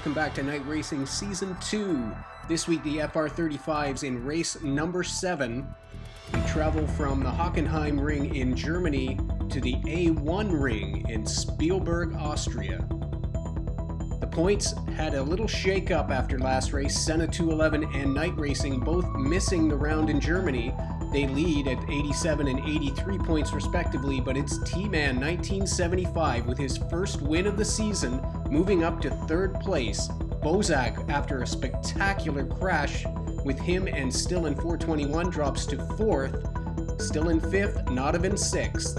welcome back to Night Racing Season 2. This week the FR35's in race number 7. We travel from the Hockenheim Ring in Germany to the A1 Ring in Spielberg, Austria. The points had a little shake-up after last race. Senna 211 and Night Racing both missing the round in Germany. They lead at 87 and 83 points respectively, but it's T-Man 1975 with his first win of the season, moving up to third place. Bozak, after a spectacular crash with him and Still in 421, drops to fourth. Still in fifth, Nodovan sixth.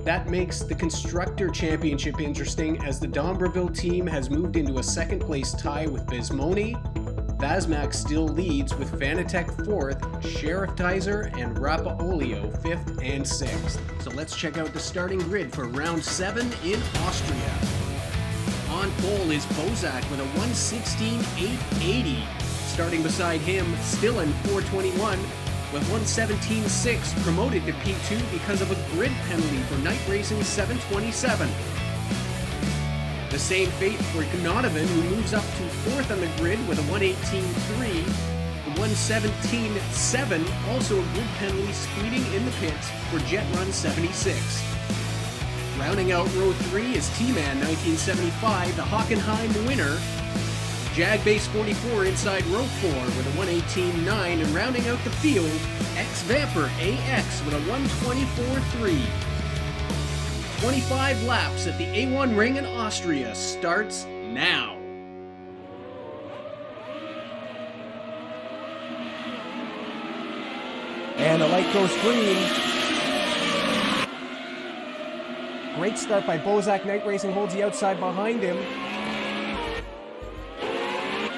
That makes the Constructor Championship interesting, as the Dombreville team has moved into a second place tie with Bismoni. Vazmak still leads with Fanatec 4th, Sheriff Tizer and Rappaolio 5th and 6th. So let's check out the starting grid for round 7 in Austria. On pole is Bozak with a 1:16.880. Starting beside him, Still in 421 with 1:17.6, promoted to P2 because of a grid penalty for Night Racing 727. The same fate for Nodovan, who moves up to 4th on the grid with a 1:18.3, a 1:17.7, also a grid penalty speeding in the pits for Jet Run 76. Rounding out row 3 is T-Man 1975, the Hockenheim winner. Jagbase 44 inside row 4 with a 1:18.9, and rounding out the field, X-Vamper AX with a 1:24.3. 25 laps at the A1 Ring in Austria starts now. And the light goes green. Great start by Bozak. Night Racing holds the outside behind him,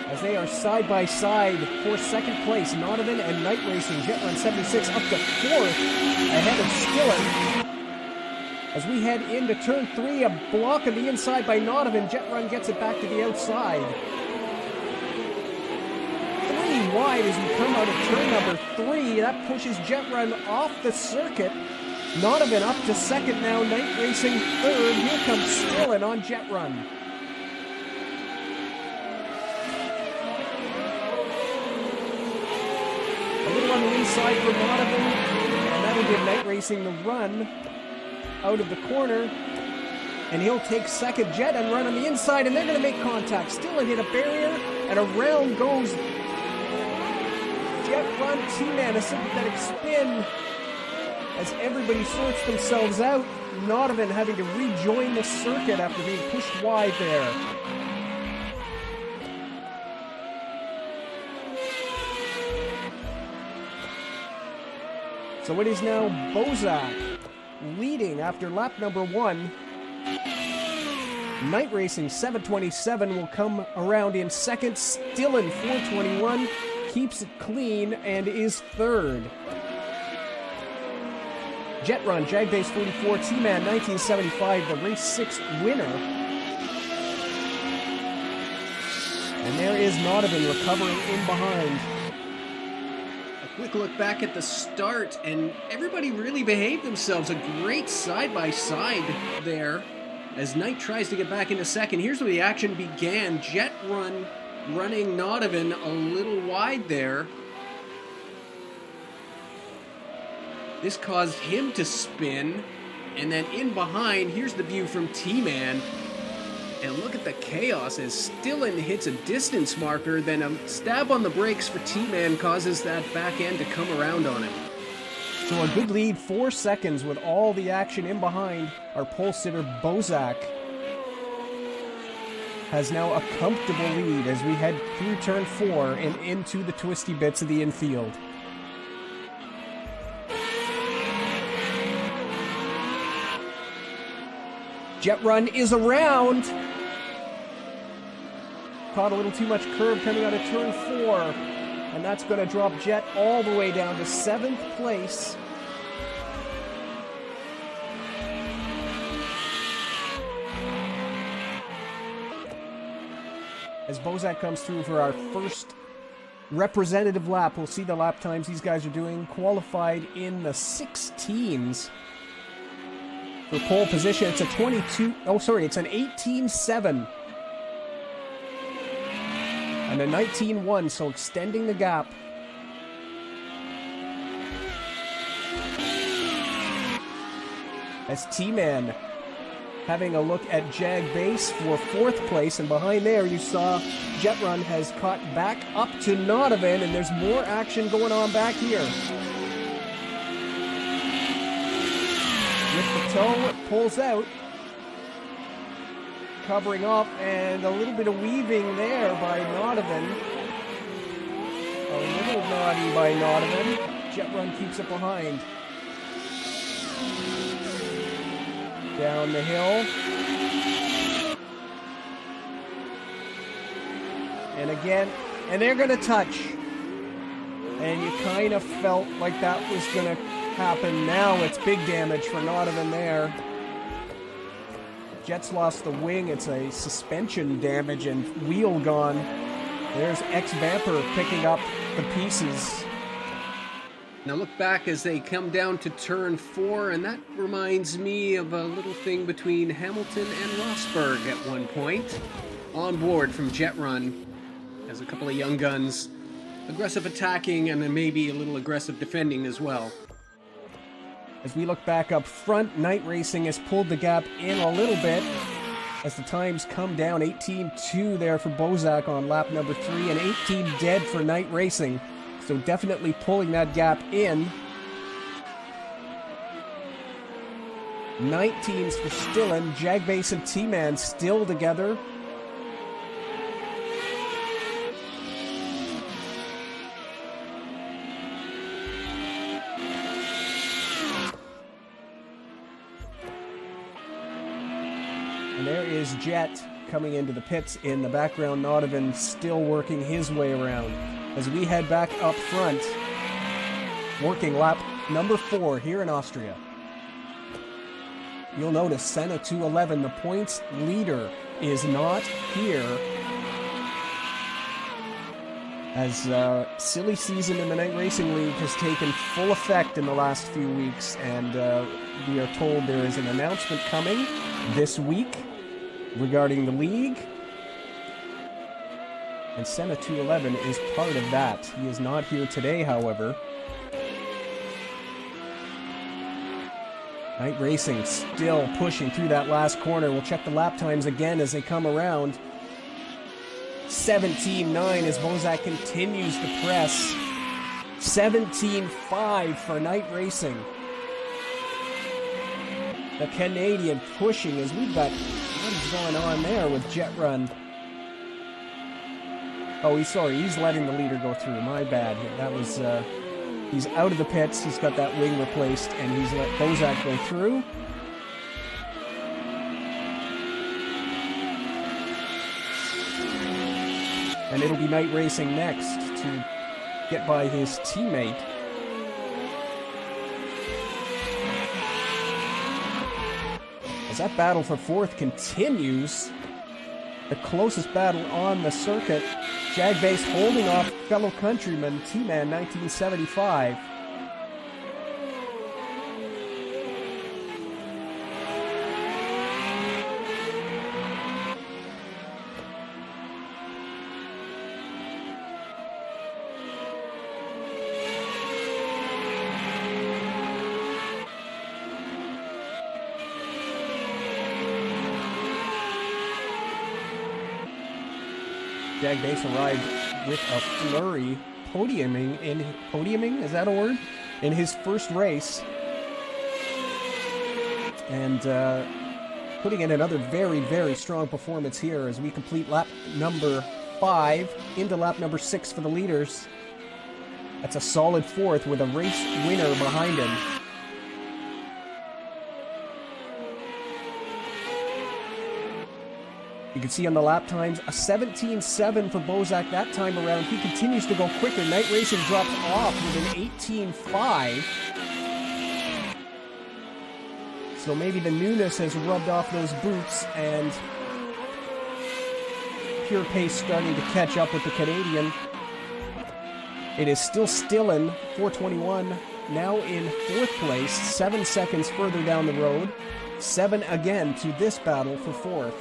as they are side by side for second place. Nodovan and Night Racing, Jet Run 76 up to fourth ahead of Skillen. As we head into turn 3, a block on the inside by Nodovan. Jet Run gets it back to the outside. 3 wide as we come out of turn number 3. That pushes Jet Run off the circuit. Nodovan up to second now. Night Racing third. Here comes Skillen on Jet Run. A little on the inside for Nodovan, and that'll give Night Racing the run out of the corner, and he'll take second. Jet and run on the inside, and they're going to make contact. Still hit a barrier, and around goes Jet Run. T-Man, a sympathetic spin as everybody sorts themselves out. Nodovan having to rejoin the circuit after being pushed wide there. So it is now Bozak leading after lap number 1. Night Racing 727 will come around in second. Still in 421, keeps it clean and is third. Jet Run, Jagbase 44, T-Man 1975, the race 6 winner. And there is Nodovan recovering in behind. Quick look back at the start, and everybody really behaved themselves. A great side-by-side there as Knight tries to get back into second. Here's where the action began. Jet Run running Nodovan a little wide there. This caused him to spin, and then in behind, here's the view from T-Man. And look at the chaos as Stillen hits a distance marker, then a stab on the brakes for T-Man causes that back end to come around on him. So a good lead, 4 seconds with all the action in behind. Our pole sitter Bozak has now a comfortable lead as we head through turn 4 and into the twisty bits of the infield. Jet Run is around. Caught a little too much curb coming out of turn 4. And that's going to drop Jet all the way down to 7th place. As Bozak comes through for our first representative lap, we'll see the lap times these guys are doing. Qualified in the 16s. For pole position, it's an 18.7. And a 19-1, so extending the gap. As T-Man having a look at Jag Base for 4th place, and behind there you saw Jet Run has caught back up to Nodovan, and there's more action going on back here. With the toe, it pulls out, covering up, and a little bit of weaving there by Nodovan. A little naughty by Nodovan. Jet Run keeps it behind. Down the hill. And again, and they're going to touch. And you kind of felt like that was going to happen. Now it's big damage for Nodovan there. Jet's lost the wing. It's a suspension damage and wheel gone. There's X-Vamper picking up the pieces. Now look back as they come down to turn 4, and that reminds me of a little thing between Hamilton and Rosberg at one point. On board from Jet Run as a couple of young guns. Aggressive attacking and then maybe a little aggressive defending as well. As we look back up front, Night Racing has pulled the gap in a little bit as the times come down. 18-2 there for Bozak on lap number 3 and 18 dead for Night Racing. So definitely pulling that gap in. 19s for Stillen. Jagbase and T-Man still together. And there is Jet coming into the pits in the background. Nodovan still working his way around. As we head back up front, working lap number 4 here in Austria. You'll notice Senna 211, the points leader, is not here. As silly season in the Night Racing League has taken full effect in the last few weeks, and we are told there is an announcement coming this week regarding the league. And Senna 211 is part of that. He is not here today, however. Night Racing still pushing through that last corner. We'll check the lap times again as they come around. 17-9 as Bozak continues to press. 17-5 for Night Racing. The Canadian pushing as we've got what is going on there with Jet Run. Oh, he's letting the leader go through. My bad. That was, he's out of the pits. He's got that wing replaced, and he's let Bozak go through. And it'll be Night Racing next to get by his teammate. As that battle for 4th continues, the closest battle on the circuit, Jagbase holding off fellow countryman T-Man 1975. Jagbase arrived with a flurry, podiuming, is that a word? In his first race. And putting in another very, very strong performance here as we complete lap number 5 into lap number 6 for the leaders. That's a solid 4th with a race winner behind him. You can see on the lap times, a 17-7 for Bozak that time around. He continues to go quicker. Night Racing drops off with an 18-5. So maybe the newness has rubbed off those boots, and pure pace starting to catch up with the Canadian. It is still Stillen, 421, now in 4th place, 7 seconds further down the road. 7 again to this battle for 4th.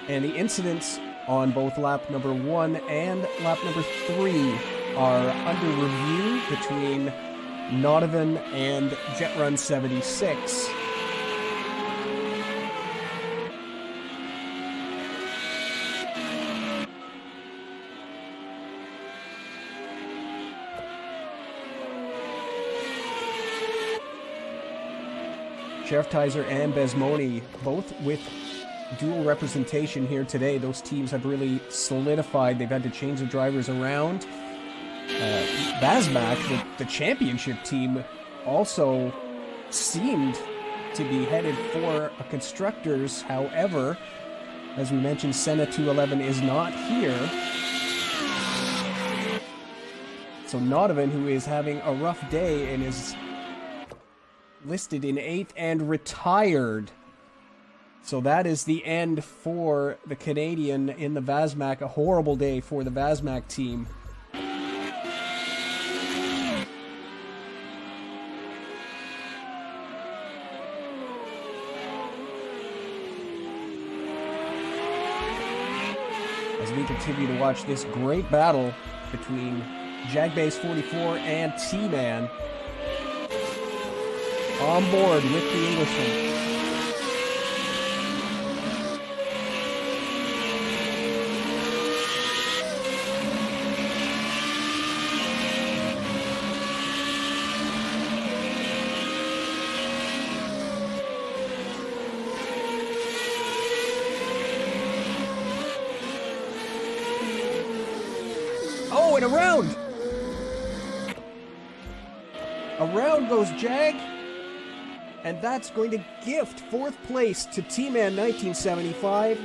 And the incidents on both lap number 1 and lap number 3 are under review between Nodovan and Jet Run 76. Sheriff Tizer and Besmoni, both with dual representation here today. Those teams have really solidified. They've had to change the drivers around. Basmac, the championship team, also seemed to be headed for a constructors. However, as we mentioned, Senna 211 is not here. So Nodovan, who is having a rough day and is listed in 8th and retired. So that is the end for the Canadian in the Vasmac. A horrible day for the Vasmac team. As we continue to watch this great battle between Jagbase 44 and T-Man on board with the Englishman. Oh, and around! Around goes Jag. And that's going to gift 4th place to T-Man 1975.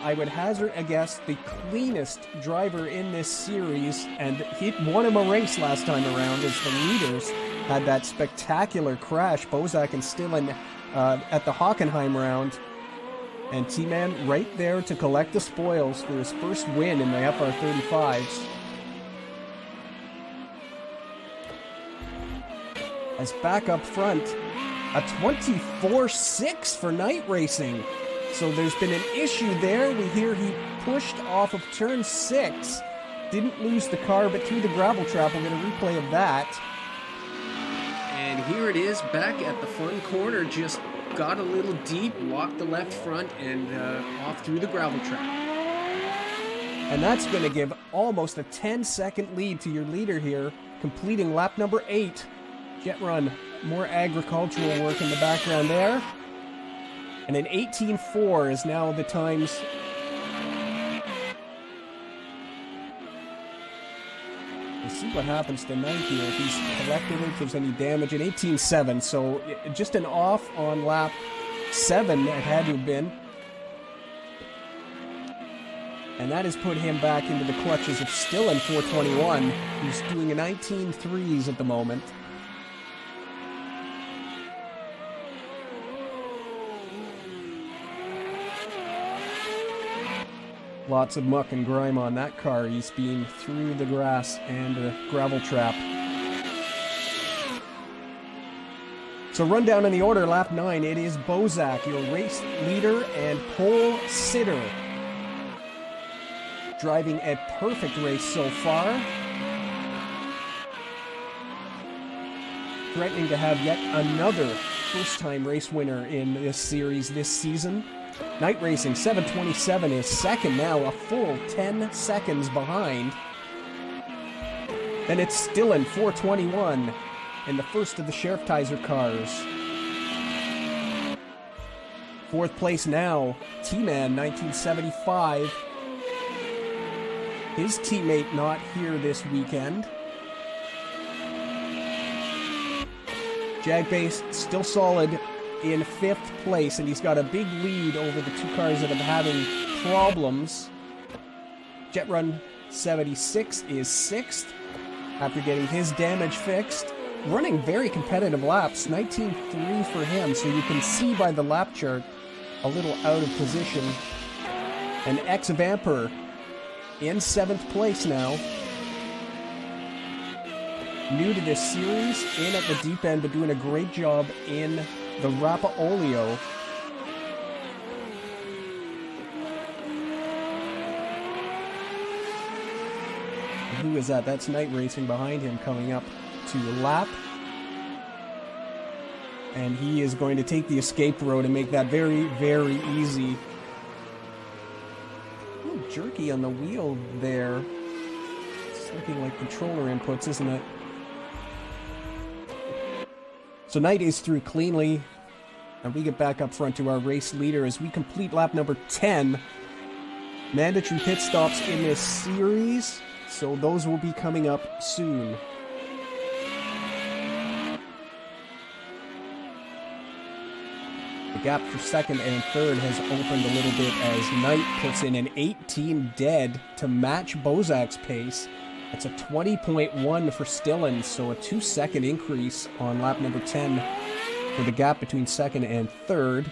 I would hazard a guess the cleanest driver in this series, and he won him a race last time around as the leaders had that spectacular crash, Bozak and Stillen, at the Hockenheim round. And T-Man right there to collect the spoils for his first win in the FR35s. As back up front, a 24.6 for night racing. So there's been an issue there. We hear he pushed off of turn 6. Didn't lose the car, but through the gravel trap. We'll get a replay of that. And here it is, back at the fun corner. Just got a little deep, locked the left front, and off through the gravel trap. And that's going to give almost a 10-second lead to your leader here, completing lap number 8. Jet Run, more agricultural work in the background there. And an 18.4 is now the times. We'll see what happens tonight here, if he's collected it, if there's any damage. An 18.7, so just an off on lap 7, it had to have been. And that has put him back into the clutches of Stillen 421, who's doing a 19.3s at the moment. Lots of muck and grime on that car. He's been through the grass and a gravel trap. So rundown in the order, lap 9, it is Bozak, your race leader and pole sitter. Driving a perfect race so far. Threatening to have yet another first-time race winner in this series this season. Night Racing 727 is second now, a full 10 seconds behind. Then it's Stillen 421 in the first of the Sheriff Tizer cars. 4th place now, T-Man 1975. His teammate not here this weekend. Jagbase still solid in 5th place, and he's got a big lead over the 2 cars that have having problems. Jet Run 76 is 6th after getting his damage fixed. Running very competitive laps, 19.3 for him, so you can see by the lap chart a little out of position. And X-Vamper in 7th place now. New to this series, in at the deep end, but doing a great job in the Rapa Olio. Who is that? That's Knight Racing behind him coming up to lap. And he is going to take the escape road and make that very, very easy. A little jerky on the wheel there. It's looking like controller inputs, isn't it? So Knight is through cleanly. And we get back up front to our race leader as we complete lap number 10. Mandatory pit stops in this series, so those will be coming up soon. The gap for second and third has opened a little bit as Knight puts in an 18 dead to match Bozak's pace. That's a 20.1 for Stillen, so a 2-second increase on lap number 10 for the gap between second and third.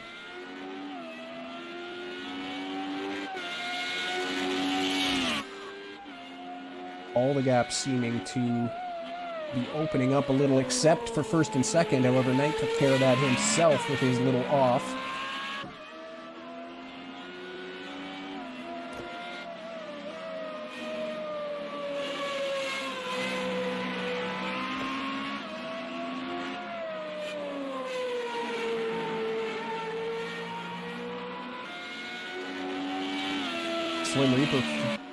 All the gaps seeming to be opening up a little, except for first and second. However, Knight took care of that himself with his little off. Slim Reaper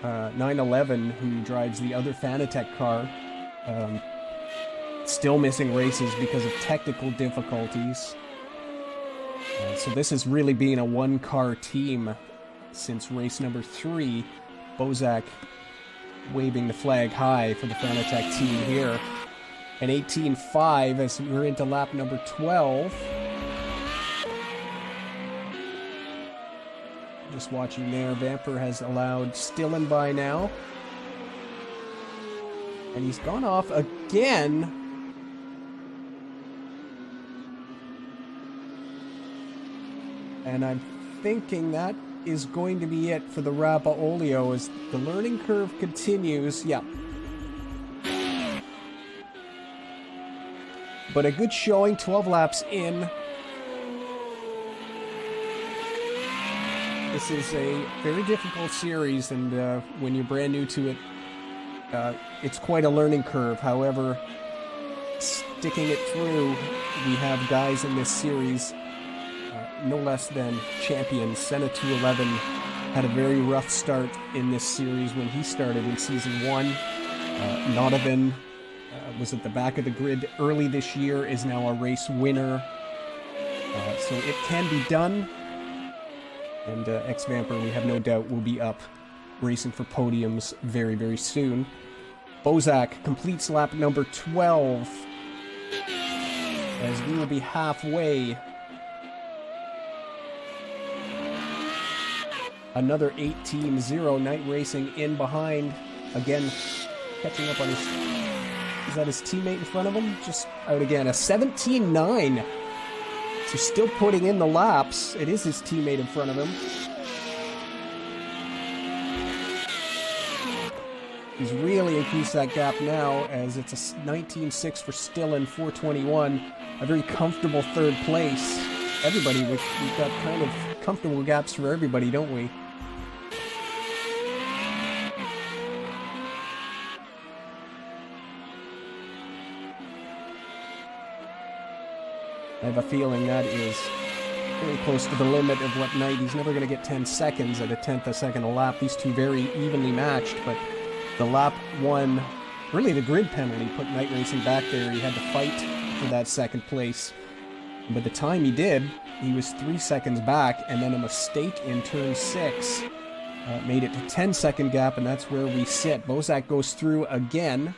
911, who drives the other Fanatec car, still missing races because of technical difficulties. So this has really been a one-car team since race number 3. Bozak waving the flag high for the Fanatec team here. An 18.5 as we're into lap number 12. Just watching there, Vamper has allowed Stillen by now. And he's gone off again. And I'm thinking that is going to be it for the Rappa Olio as the learning curve continues. Yeah. But a good showing, 12 laps in. This is a very difficult series, and when you're brand new to it, it's quite a learning curve. However, sticking it through, we have guys in this series, no less than champions. Senna 211 had a very rough start in this series when he started in Season 1. Nodovan was at the back of the grid early this year, is now a race winner. So it can be done. And X-Vamper, we have no doubt, will be up racing for podiums very, very soon. Bozak completes lap number 12 as we will be halfway. Another 18-0, Knight Racing in behind. Again, catching up on his... Is that his teammate in front of him? Just out again. A 17-9. So still putting in the laps. It is his teammate in front of him. He's really increased that gap now as it's a 19.6 for Stillen, 4:21. A very comfortable third place. Everybody, we've got kind of comfortable gaps for everybody, don't we? I have a feeling that is very close to the limit of what Knight... He's never going to get 10 seconds at a tenth a second a lap. These two very evenly matched, but the lap one, really the grid penalty, put Knight Racing back there. He had to fight for that second place. And by the time he did, he was 3 seconds back, and then a mistake in turn 6 made it to 10-second gap, and that's where we sit. Bozak goes through again.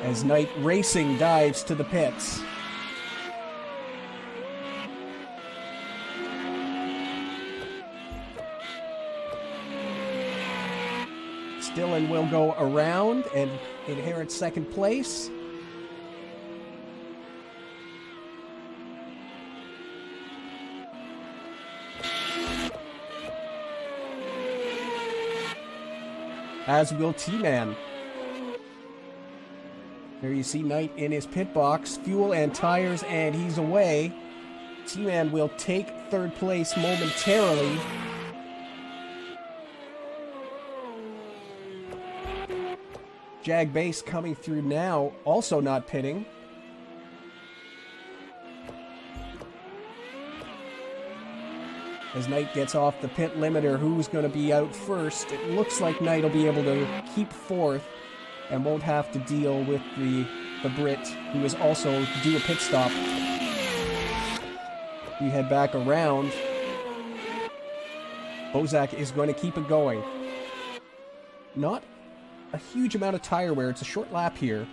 As Knight Racing dives to the pits. Stillen will go around and inherit second place. As will T-Man. There you see Knight in his pit box, fuel and tires, and he's away. T-Man will take third place momentarily. Jag Base coming through now, also not pitting. As Knight gets off the pit limiter, who's going to be out first? It looks like Knight will be able to keep fourth and won't have to deal with the Brit, who is also due a pit stop. We head back around. Bozak is going to keep it going. Not a huge amount of tire wear. It's a short lap here.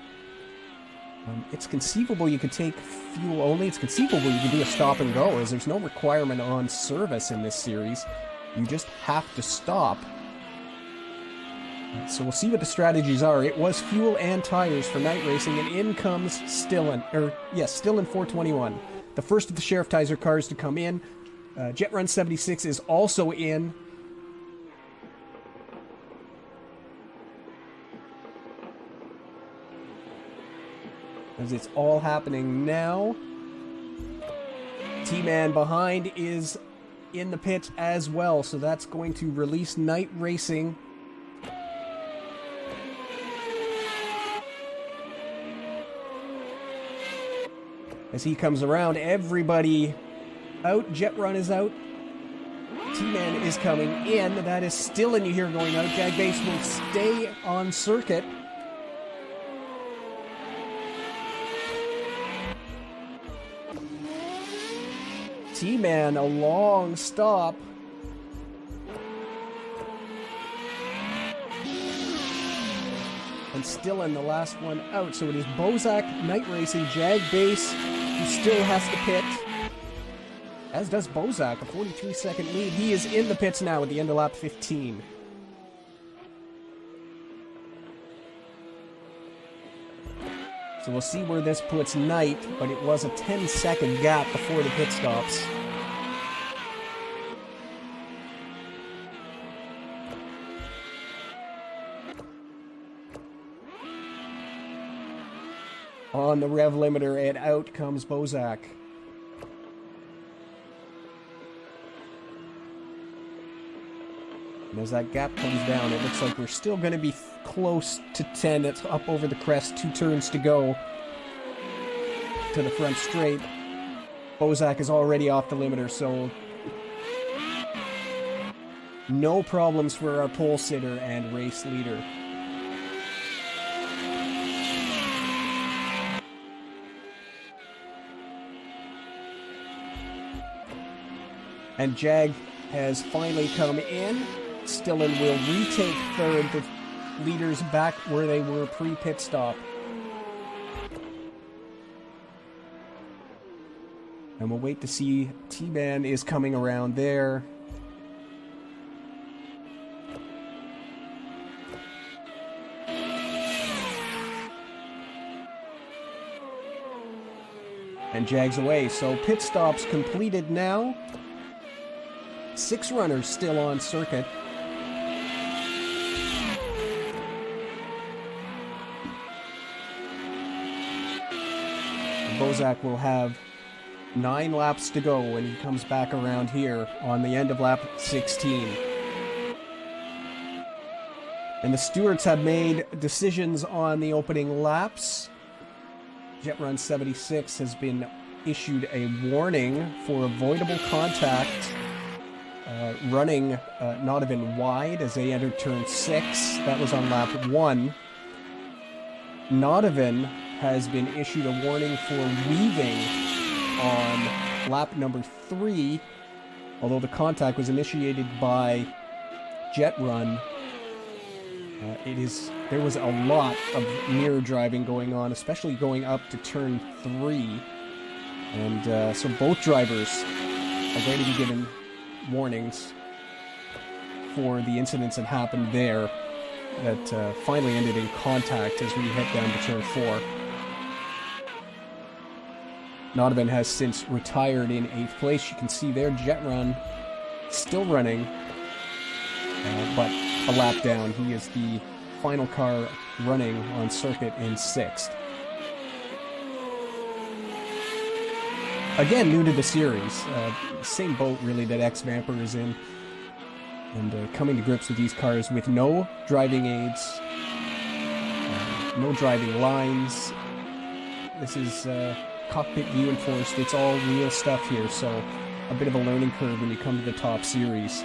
It's conceivable you could take fuel only. It's conceivable you could do a stop and go, as there's no requirement on service in this series. You just have to stop. So we'll see what the strategies are. It was fuel and tires for night racing, and in comes Stillen 421. The first of the Sheriff Tizer cars to come in. Jet Run 76 is also in. As it's all happening now. T-Man behind is in the pit as well, so that's going to release Night Racing. As he comes around, everybody out. Jet Run is out. T-Man is coming in. That is still in you hear going out. Jag Base will stay on circuit. T-Man, a long stop. And still in the last one out. So it is Bozak, Night Racing, Jag Base, who still has to pit. As does Bozak, a 43-second lead. He is in the pits now at the end of lap 15. So we'll see where this puts Knight, but it was a 10-second gap before the pit stops. On the rev limiter, and out comes Bozak. And as that gap comes down, it looks like we're still going to be close to 10. It's up over the crest, 2 turns to go to the front straight. Bozak is already off the limiter, so no problems for our pole sitter and race leader. And Jag has finally come in. Stillen will retake third. The leaders back where they were pre-pit stop. And we'll wait to see. T-Man is coming around there. And Jag's away. So pit stops completed now. 6 runners still on circuit. Bozak will have 9 laps to go when he comes back around here on the end of lap 16. And the stewards have made decisions on the opening laps. Jet Run 76 has been issued a warning for avoidable contact. Running not even wide as they entered turn 6. That was on lap 1. Nodovan has been issued a warning for weaving on lap number 3, although the contact was initiated by Jet Run. There was a lot of mirror driving going on, especially going up to turn 3. And so both drivers are going to be given warnings for the incidents that happened there that finally ended in contact as we head down to turn 4. Nodovan has since retired in 8th place. You can see there Jet Run still running, but a lap down. He is the final car running on circuit in 6th. Again, new to the series. Same boat, really, that X-Vamper is in. And coming to grips with these cars with no driving aids. no driving lines. This is cockpit view enforced. It's all real stuff here, so a bit of a learning curve when you come to the top series.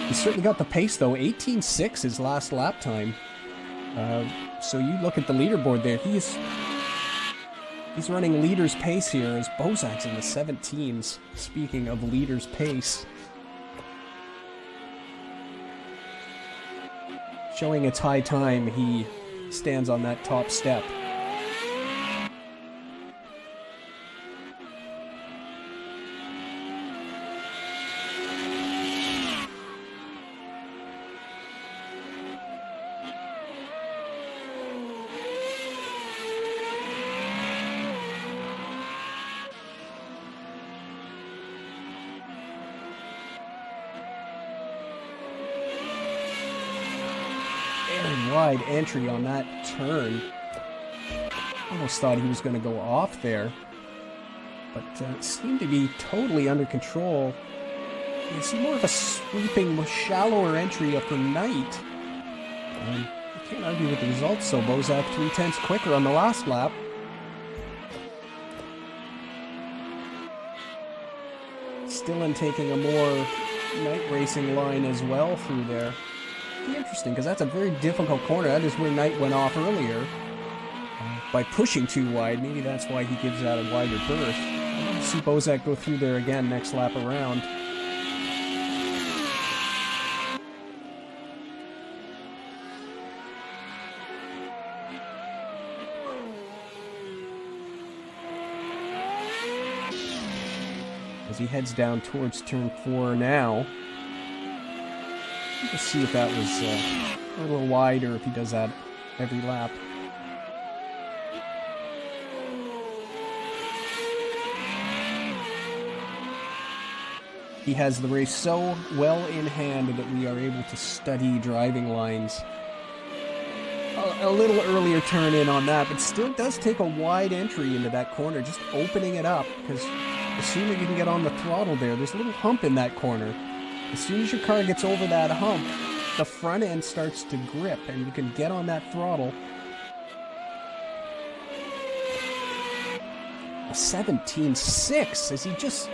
He's certainly got the pace, though. 18.6 his last lap time. So you look at the leaderboard there. He's running leader's pace here as Bozak's in the 17s. Speaking of leader's pace. Showing its high time, he stands on that top step. Very wide entry on that turn. Almost thought he was going to go off there, but seemed to be totally under control. You see more of a sweeping, shallower entry up the night. You can't argue with the results, so Bozak 3/10 quicker on the last lap. Stillen taking a more night racing line as well through there. Interesting, because that's a very difficult corner. That is where Knight went off earlier by pushing too wide. Maybe that's why he gives that a wider berth. I want to see Bozak go through there again next lap around. As he heads down towards turn 4 now. Let's see if that was a little wide or if he does that every lap. He has the race so well in hand that we are able to study driving lines. A little earlier turn in on that, but still does take a wide entry into that corner, just opening it up, because the sooner you can get on the throttle there's a little hump in that corner. As soon as your car gets over that hump, the front end starts to grip and you can get on that throttle. A 17.6 as he just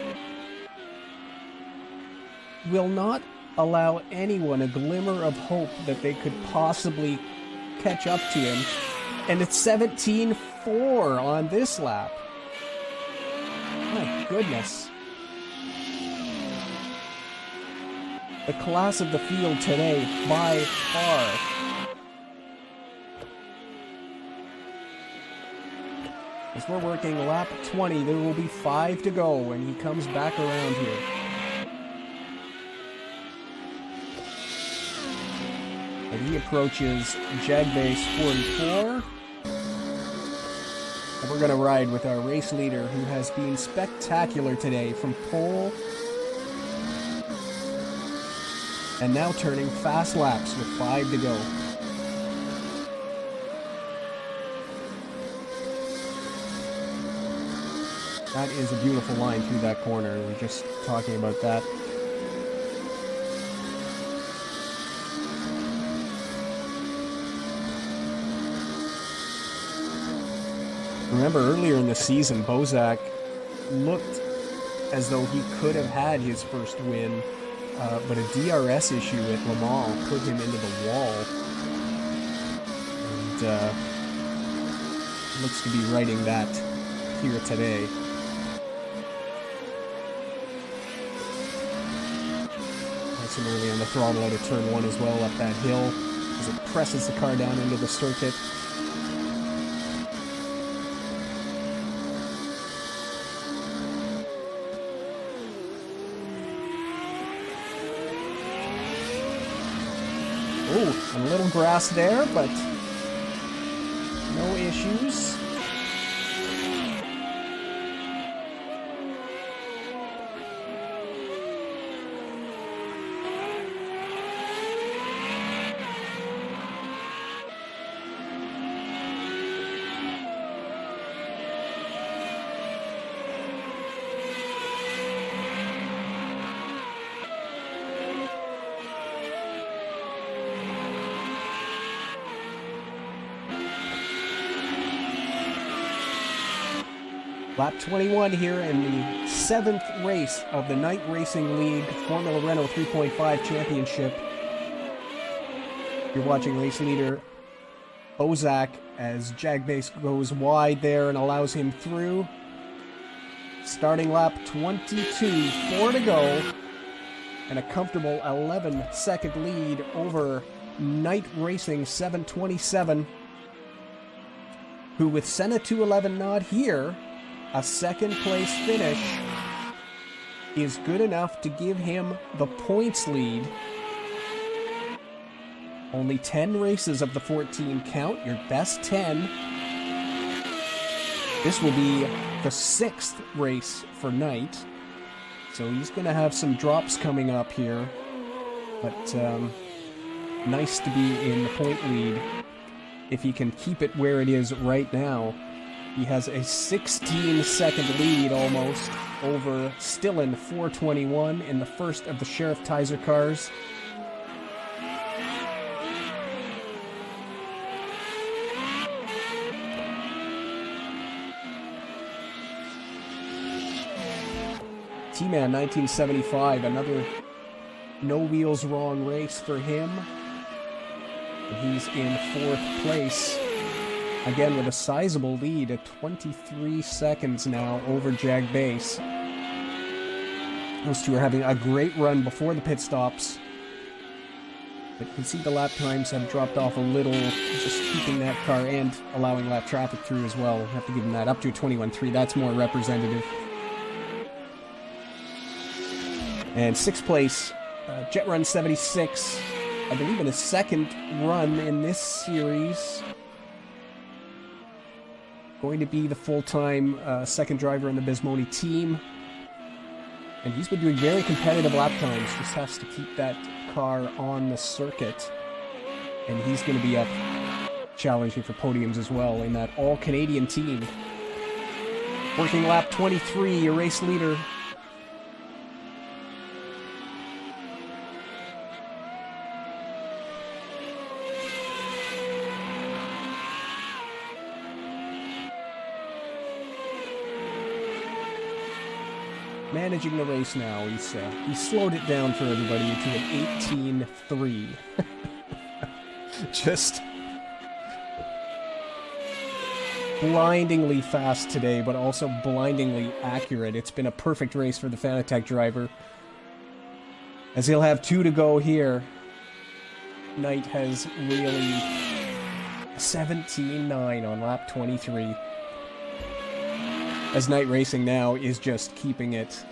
will not allow anyone a glimmer of hope that they could possibly catch up to him. And it's 17.4 on this lap. My goodness. The class of the field today, by far. As we're working lap 20, there will be 5 to go, and he comes back around here. And he approaches Jagbase 44. And we're going to ride with our race leader, who has been spectacular today from pole. And now turning fast laps with 5 to go. That is a beautiful line through that corner. We were just talking about that. Remember earlier in the season, Bozak looked as though he could have had his first win. But a DRS issue at Le Mans put him into the wall. And looks to be righting that here today. Nice and early on the throttle out of turn 1 as well, up that hill, as it presses the car down into the circuit. A little grass there, but no issues. Lap 21 here in the 7th race of the Night Racing League Formula Renault 3.5 Championship. You're watching race leader Bozak as Jagbase goes wide there and allows him through. Starting lap 22, 4 to go, and a comfortable 11-second lead over Night Racing 727, who with Senna 211 not here, a second-place finish is good enough to give him the points lead. Only 10 races of the 14 count, your best 10. This will be the 6th race for Knight, so he's going to have some drops coming up here, but nice to be in the point lead if he can keep it where it is right now. He has a 16-second lead almost over Stillen 421 in the first of the Sheriff Tizer cars. T-Man 1975, another no wheels wrong race for him. And he's in 4th place. Again with a sizable lead at 23 seconds now over Jagbase. Those two are having a great run before the pit stops. But you can see the lap times have dropped off a little, just keeping that car and allowing lap traffic through as well. We'll have to give him that up to a 21.3. That's more representative. And 6th place, Jet Run 76, I believe in his 2nd run in this series. Going to be the full-time 2nd driver in the Bismoni team. And he's been doing very competitive lap times, just has to keep that car on the circuit. And he's going to be up challenging for podiums as well in that all-Canadian team. Working lap 23, your race leader, managing the race now. He's slowed it down for everybody to an 18.3. Just blindingly fast today, but also blindingly accurate. It's been a perfect race for the Fanatec driver, as he'll have 2 to go here. Knight has really 17.9 on lap 23. As Knight Racing now is just keeping it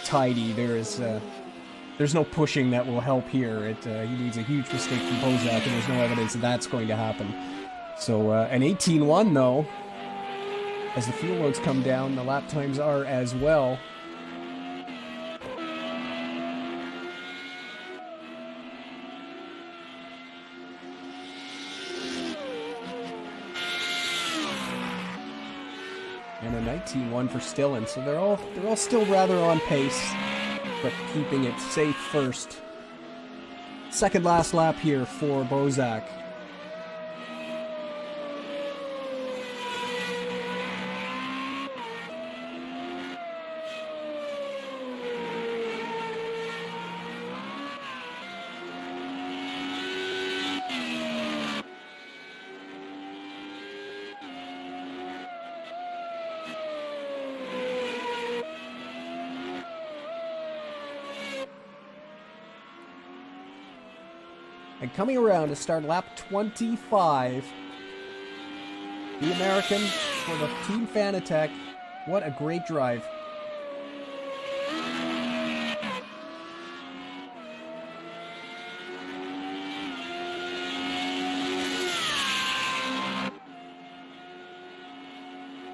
tidy. There's no pushing that will help here. He needs a huge mistake from Bozak, and there's no evidence that that's going to happen. So an 18.1 though, as the fuel loads come down, the lap times are as well. And a 19.1 for Stillen, so they're all still rather on pace, but keeping it safe first. Second last lap here for Bozak. And coming around to start lap 25, the American for the Team Fanatec. What a great drive.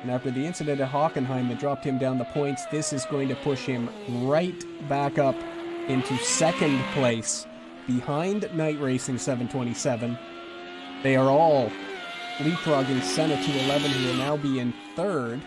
And after the incident at Hockenheim that dropped him down the points, this is going to push him right back up into 2nd place. Behind Night Racing 727. They are all leapfrogging Senna 211, who will now be in 3rd.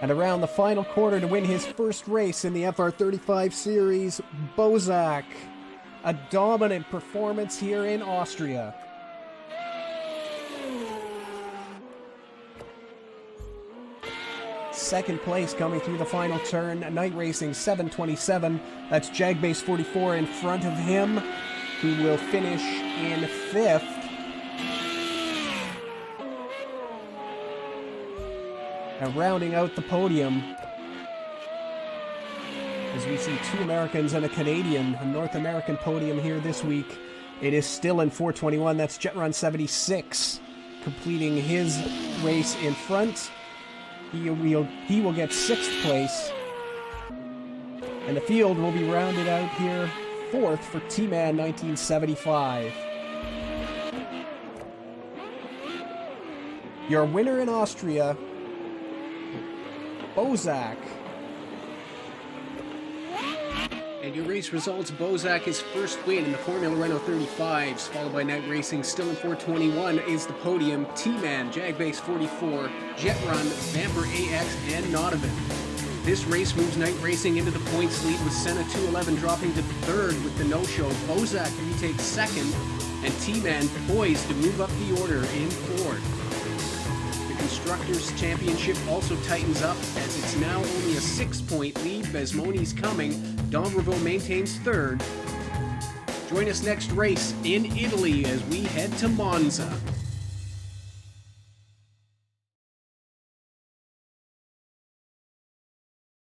And around the final quarter to win his first race in the FR35 series, Bozak. A dominant performance here in Austria. Second place coming through the final turn, Night Racing 727. That's Jagbase 44 in front of him, who will finish in 5th. And rounding out the podium, as we see 2 Americans and a Canadian, a North American podium here this week. It is still in 421. That's Jetrun 76 completing his race in front. He will get 6th place. And the field will be rounded out here 4th for T-Man 1975. Your winner in Austria, Bozak. And your race results, Bozak, his first win in the Formula Renault 35s, followed by Night Racing, still in 421, is the podium. T-Man, Jagbase 44, Jetrun, Vamper AX, and Nodovan. This race moves Night Racing into the points lead, with Senna 211 dropping to 3rd with the no-show. Bozak retakes 2nd, and T-Man poised to move up the order in 4th. Constructors' Championship also tightens up, as it's now only a 6-point lead. Besmoni's coming. Don Revo maintains 3rd. Join us next race in Italy as we head to Monza.